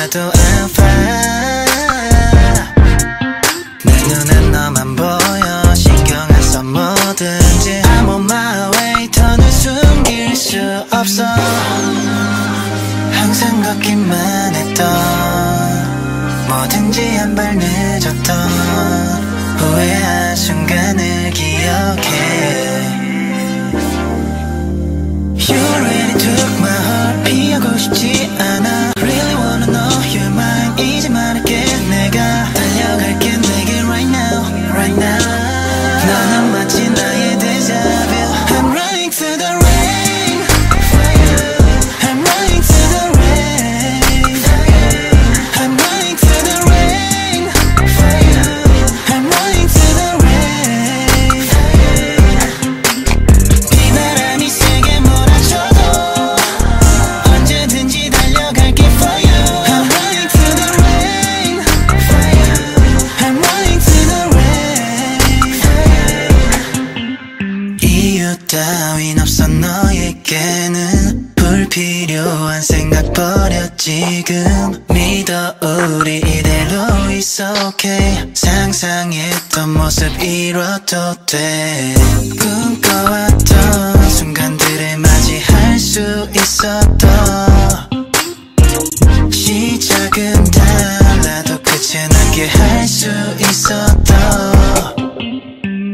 봐도 I'm fine. 내 눈엔 너만 보여. 신경 안 써 뭐든지 I'm on my way. 더는 숨길 수 없어. 항상 걷기만 했던 뭐든지 한 발 늦었던 후회한 순간을 기억해. You really took my heart. 피하고 싶지 않아. Really wanna know you're mine. 이제 말할게. 내가 달려갈게 내게 right now, right now. 너는 마치 나의 deja vu. I'm running to the rain. I'm running to the rain. I'm running to the rain. I'm running to the rain. 비바람이 세게 몰아쳐도 언제든지 달려갈게 for you. I'm running to the rain. I'm running to the rain. 이유 따윈 없어 너에게는. 불필요한 생각 버려 지금. 믿어 우리 이대로 있어 okay. 상상했던 모습 이뤄도 돼. 꿈꿔왔던 순간들을 맞이할 수 있었던 시작은 달라도 끝은 함께 할 수 있었던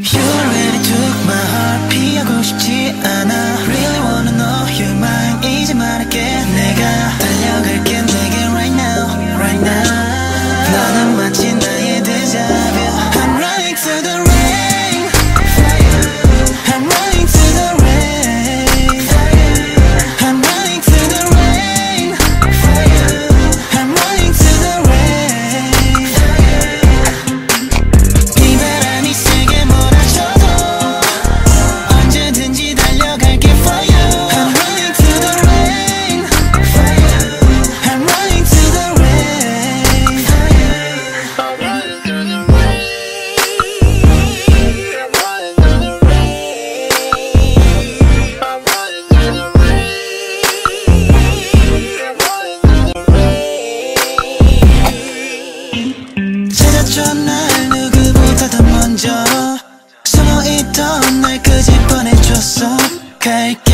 You already took my heart. 피하고 싶지 않아. Really wanna know you're mine. 이제 말할게. 내가 달려갈게 내게 right now, right now. 너는 마치 나의 deja vu. I'm running to the rain. I'm running to the rain. I'm running to the rain. I'm running to the rain. 비바람이 세게 몰아쳐도 언제든지 달려갈게 for you. I'm running to the rain. I'm running to the rain. I'm running through the rain. I'm running through the rain. I'm running through the rain. 찾아줘 날 누구보다도 먼저. 숨어있던 날 끄집어내줬어. 갈게